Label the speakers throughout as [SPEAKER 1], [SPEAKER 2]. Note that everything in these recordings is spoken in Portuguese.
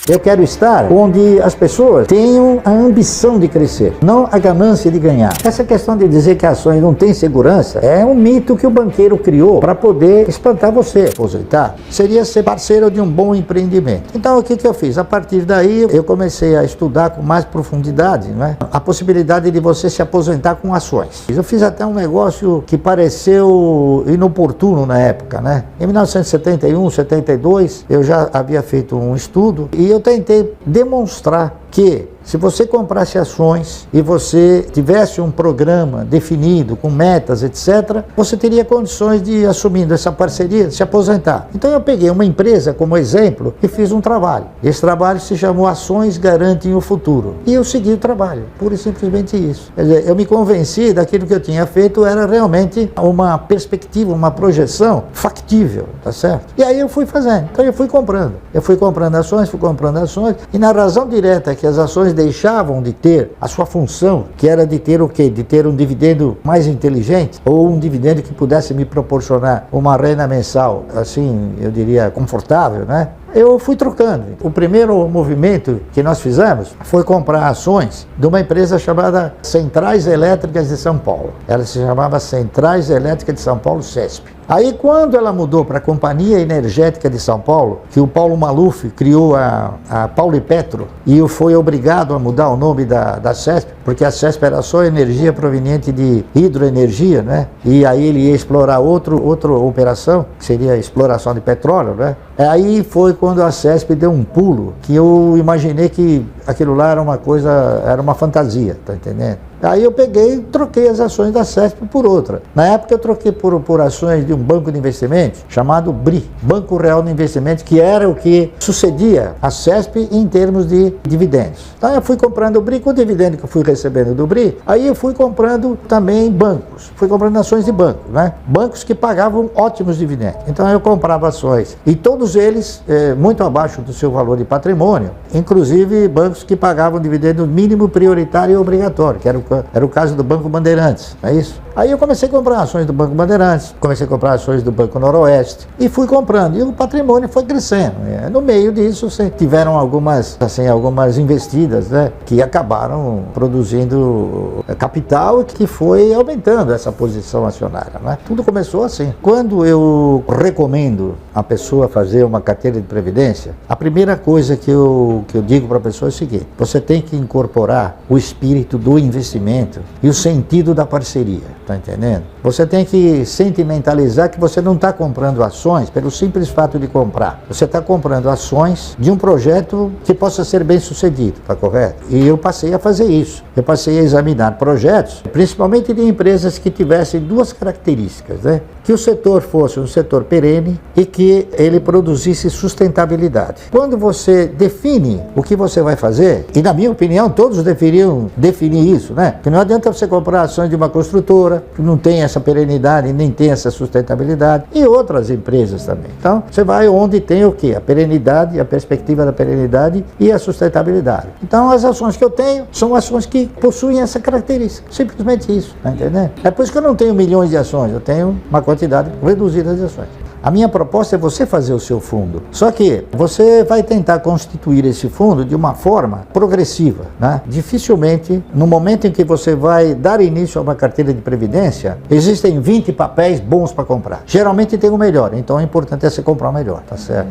[SPEAKER 1] Eu quero estar onde as pessoas tenham a ambição de crescer, não a ganância de ganhar. Essa questão de dizer que ações não têm segurança é um mito que o banqueiro criou para poder espantar você. Aposentar seria ser parceiro de um bom empreendimento. Então o que eu fiz? A partir daí eu comecei a estudar com mais profundidade, né, a possibilidade de você se aposentar com ações. Eu fiz até um negócio que pareceu inoportuno na época, né? Em 1971, 72, eu já havia feito um estudo e eu tentei demonstrar que se você comprasse ações e você tivesse um programa definido com metas, etc., você teria condições de, assumindo essa parceria, se aposentar. Então eu peguei uma empresa como exemplo e fiz um trabalho. Esse trabalho se chamou Ações Garantem o Futuro. E eu segui o trabalho, pura e simplesmente isso. Quer dizer, eu me convenci daquilo que eu tinha feito era realmente uma perspectiva, uma projeção factível, tá certo? E aí eu fui fazendo. Então eu fui comprando. Eu fui comprando ações, e na razão direta que as ações deixavam de ter a sua função, que era de ter o quê? De ter um dividendo mais inteligente, ou um dividendo que pudesse me proporcionar uma renda mensal, assim, eu diria, confortável, né? Eu fui trocando. O primeiro movimento que nós fizemos foi comprar ações de uma empresa chamada Centrais Elétricas de São Paulo. Ela se chamava Centrais Elétricas de São Paulo, CESP. Aí quando ela mudou para a Companhia Energética de São Paulo, que o Paulo Maluf criou a Paulo e Petro, e foi obrigado a mudar o nome da CESP, porque a CESP era só energia proveniente de hidroenergia, né? E aí ele ia explorar outra operação, que seria a exploração de petróleo, né? Aí foi quando a CESP deu um pulo, que eu imaginei que aquilo lá era uma coisa, era uma fantasia, tá entendendo? Aí eu peguei e troquei as ações da CESP por outra. Na época eu troquei por ações de um banco de investimentos chamado BRI, Banco Real de Investimentos, que era o que sucedia a CESP em termos de dividendos. Então eu fui comprando o BRI, com o dividendo que eu fui recebendo do BRI, aí eu fui comprando também bancos, fui comprando ações de banco, né? Bancos que pagavam ótimos dividendos. Então eu comprava ações, e todos eles muito abaixo do seu valor de patrimônio, inclusive bancos que pagavam dividendo mínimo, prioritário e obrigatório, que era o caso do Banco Bandeirantes, não é isso? Aí eu comecei a comprar ações do Banco Bandeirantes, comecei a comprar ações do Banco Noroeste e fui comprando, e o patrimônio foi crescendo. No meio disso tiveram algumas investidas, né, que acabaram produzindo capital e que foi aumentando essa posição acionária, né? Tudo começou assim. Quando eu recomendo a pessoa fazer uma carteira de previdência, a primeira coisa que eu digo para a pessoa é o seguinte: você tem que incorporar o espírito do investimento e o sentido da parceria, tá entendendo? Você tem que sentimentalizar que você não está comprando ações pelo simples fato de comprar. Você está comprando ações de um projeto que possa ser bem sucedido, tá correto? E eu passei a fazer isso. Eu passei a examinar projetos, principalmente de empresas que tivessem duas características, né? Que o setor fosse um setor perene e que ele produzisse sustentabilidade. Quando você define o que você vai fazer, e na minha opinião todos deveriam definir isso, né? Porque não adianta você comprar ações de uma construtora que não tem essa perenidade, nem tem essa sustentabilidade, e outras empresas também. Então, você vai onde tem o quê? A perenidade, a perspectiva da perenidade e a sustentabilidade. Então, as ações que eu tenho são ações que possuem essa característica. Simplesmente isso, tá entendendo? É por isso que eu não tenho milhões de ações, eu tenho uma quantidade reduzida de ações. A minha proposta é você fazer o seu fundo. Só que você vai tentar constituir esse fundo de uma forma progressiva, né? Dificilmente, no momento em que você vai dar início a uma carteira de previdência, existem 20 papéis bons para comprar. Geralmente tem o melhor, então o importante é você comprar o melhor, tá certo?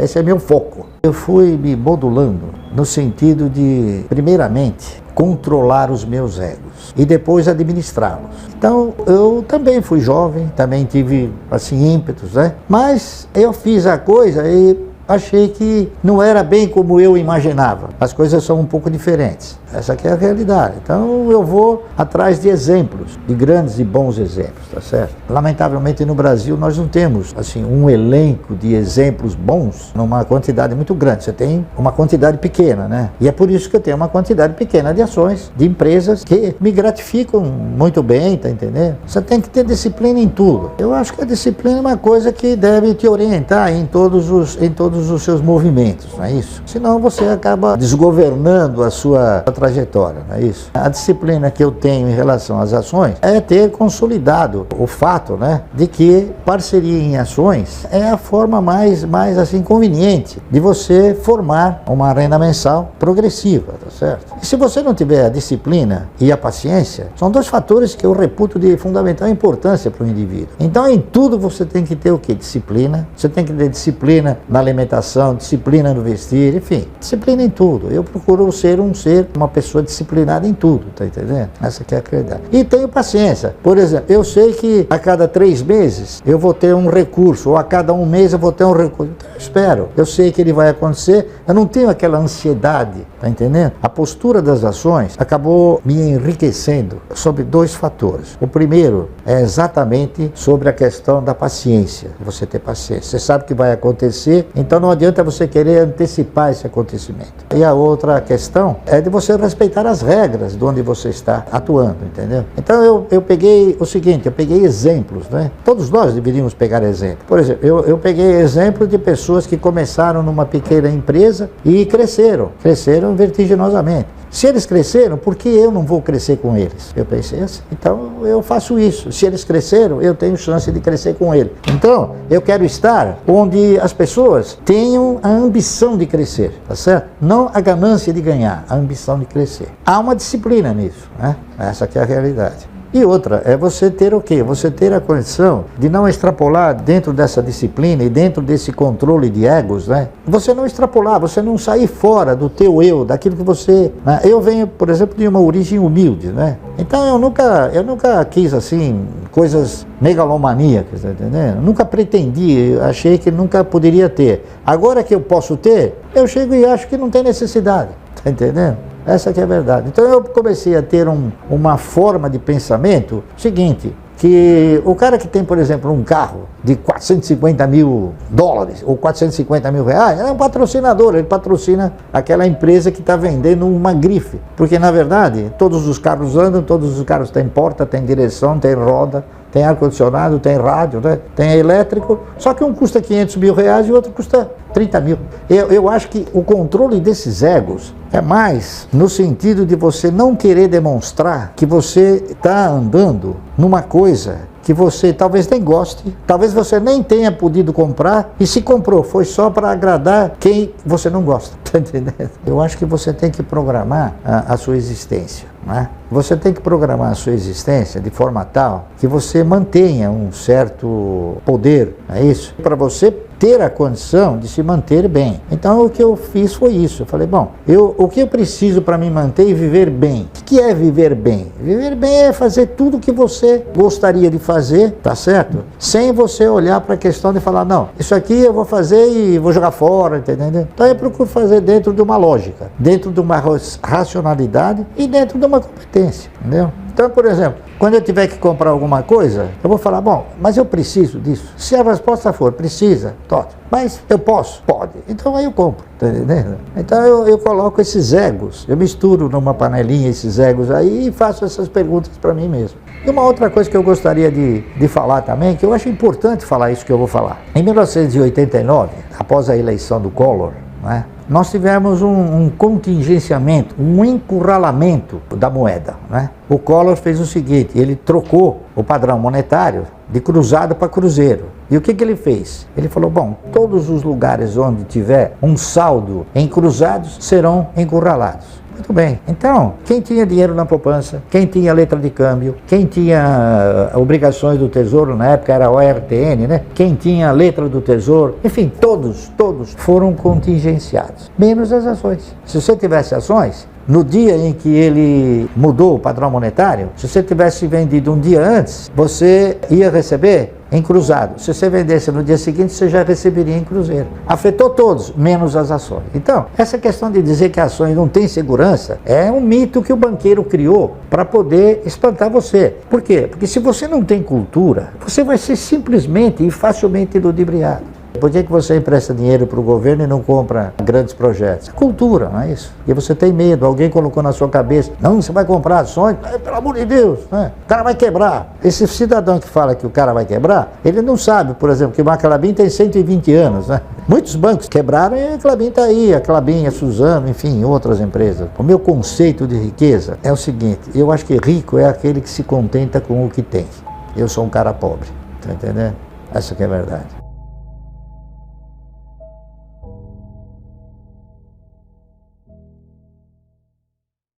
[SPEAKER 1] Esse é meu foco. Eu fui me modulando no sentido de, primeiramente, controlar os meus egos e depois administrá-los. Então, eu também fui jovem, também tive, assim, ímpetos, né? Mas eu fiz a coisa e achei que não era bem como eu imaginava. As coisas são um pouco diferentes. Essa aqui é a realidade. Então eu vou atrás de exemplos, de grandes e bons exemplos, tá certo? Lamentavelmente no Brasil nós não temos, assim, um elenco de exemplos bons numa quantidade muito grande. Você tem uma quantidade pequena, né? E é por isso que eu tenho uma quantidade pequena de ações de empresas que me gratificam muito bem, tá entendendo? Você tem que ter disciplina em tudo. Eu acho que a disciplina é uma coisa que deve te orientar em todos todos os seus movimentos, não é isso? Senão você acaba desgovernando a sua trajetória, não é isso? A disciplina que eu tenho em relação às ações é ter consolidado o fato, né, de que parceria em ações é a forma mais assim conveniente de você formar uma renda mensal progressiva, tá certo? E se você não tiver a disciplina e a paciência, são dois fatores que eu reputo de fundamental importância para o indivíduo. Então, em tudo você tem que ter o quê? Disciplina. Você tem que ter disciplina na alimentação, disciplina no vestir, enfim, disciplina em tudo. Eu procuro ser uma pessoa disciplinada em tudo, tá entendendo? Essa que é a realidade. E tenho paciência. Por exemplo, eu sei que a cada 3 meses eu vou ter um recurso, ou a cada 1 mês eu vou ter um recurso. Então, eu espero. Eu sei que ele vai acontecer. Eu não tenho aquela ansiedade, tá entendendo? A postura das ações acabou me enriquecendo sobre 2 fatores. O primeiro é exatamente sobre a questão da paciência. Você ter paciência. Você sabe que vai acontecer, então não adianta você querer antecipar esse acontecimento. E a outra questão é de você respeitar as regras de onde você está atuando, entendeu? Então eu peguei o seguinte, eu peguei exemplos, né? Todos nós deveríamos pegar exemplos. Por exemplo, eu peguei exemplo de pessoas que começaram numa pequena empresa e cresceram vertiginosamente. Se eles cresceram, por que eu não vou crescer com eles? Eu pensei assim, então eu faço isso. Se eles cresceram, eu tenho chance de crescer com eles. Então, eu quero estar onde as pessoas tenham a ambição de crescer, tá certo? Não a ganância de ganhar, a ambição de crescer. Há uma disciplina nisso, né? Essa que é a realidade. E outra, é você ter o quê? Você ter a condição de não extrapolar dentro dessa disciplina e dentro desse controle de egos, né? Você não extrapolar, você não sair fora do teu eu, daquilo que você... Né? Eu venho, por exemplo, de uma origem humilde, né? Então eu nunca quis, assim, coisas megalomaníacas, tá entendendo? Nunca pretendi, achei que nunca poderia ter. Agora que eu posso ter, eu chego e acho que não tem necessidade, tá entendendo? Essa que é a verdade. Então eu comecei a ter uma forma de pensamento seguinte, que o cara que tem, por exemplo, um carro de 450 mil dólares ou 450 mil reais, é um patrocinador, ele patrocina aquela empresa que está vendendo uma grife. Porque, na verdade, todos os carros andam, todos os carros têm porta, têm direção, têm roda, tem ar-condicionado, tem rádio, né? Tem elétrico, só que um custa 500 mil reais e o outro custa 30 mil. Eu acho que o controle desses egos é mais no sentido de você não querer demonstrar que você está andando numa coisa que você talvez nem goste, talvez você nem tenha podido comprar, e se comprou, foi só para agradar quem você não gosta, tá entendendo? Eu acho que você tem que programar a sua existência, né? Você tem que programar a sua existência de forma tal que você mantenha um certo poder, é isso? Para você ter a condição de se manter bem. Então o que eu fiz foi isso. Eu falei, bom, o que eu preciso para me manter e viver bem? O que é viver bem? Viver bem é fazer tudo o que você gostaria de fazer, tá certo? Sem você olhar para a questão de falar, não, isso aqui eu vou fazer e vou jogar fora, entendeu? Então eu procuro fazer dentro de uma lógica, dentro de uma racionalidade e dentro de uma competência, entendeu? Então, por exemplo, quando eu tiver que comprar alguma coisa, eu vou falar, bom, mas eu preciso disso. Se a resposta for, precisa, ótimo. Mas eu posso? Pode. Então aí eu compro, tá entendendo? Então eu coloco esses egos, eu misturo numa panelinha esses egos aí e faço essas perguntas para mim mesmo. E uma outra coisa que eu gostaria de falar também, que eu acho importante falar isso que eu vou falar. Em 1989, após a eleição do Collor, né, nós tivemos um contingenciamento, um encurralamento da moeda, né? O Collor fez o seguinte, ele trocou o padrão monetário de cruzado para cruzeiro. E o que ele fez? Ele falou, bom, todos os lugares onde tiver um saldo em cruzados serão encurralados. Muito bem. Então, quem tinha dinheiro na poupança, quem tinha letra de câmbio, quem tinha obrigações do Tesouro, na época era o ORTN, né? Quem tinha letra do Tesouro, enfim, todos foram contingenciados, menos as ações. Se você tivesse ações, no dia em que ele mudou o padrão monetário, se você tivesse vendido um dia antes, você ia receber em cruzado. Se você vendesse no dia seguinte, você já receberia em cruzeiro. Afetou todos, menos as ações. Então, essa questão de dizer que ações não têm segurança é um mito que o banqueiro criou para poder espantar você. Por quê? Porque se você não tem cultura, você vai ser simplesmente e facilmente ludibriado. Por que você empresta dinheiro para o governo e não compra grandes projetos? É cultura, não é isso? E você tem medo, alguém colocou na sua cabeça, não, você vai comprar ações, pelo amor de Deus, né? O cara vai quebrar. Esse cidadão que fala que o cara vai quebrar, ele não sabe, por exemplo, que o Clabin tem 120 anos, né? Muitos bancos quebraram e a Clabin está aí, a Clabin, a Suzano, enfim, outras empresas. O meu conceito de riqueza é o seguinte, eu acho que rico é aquele que se contenta com o que tem. Eu sou um cara pobre, tá entendendo? Essa que é a verdade.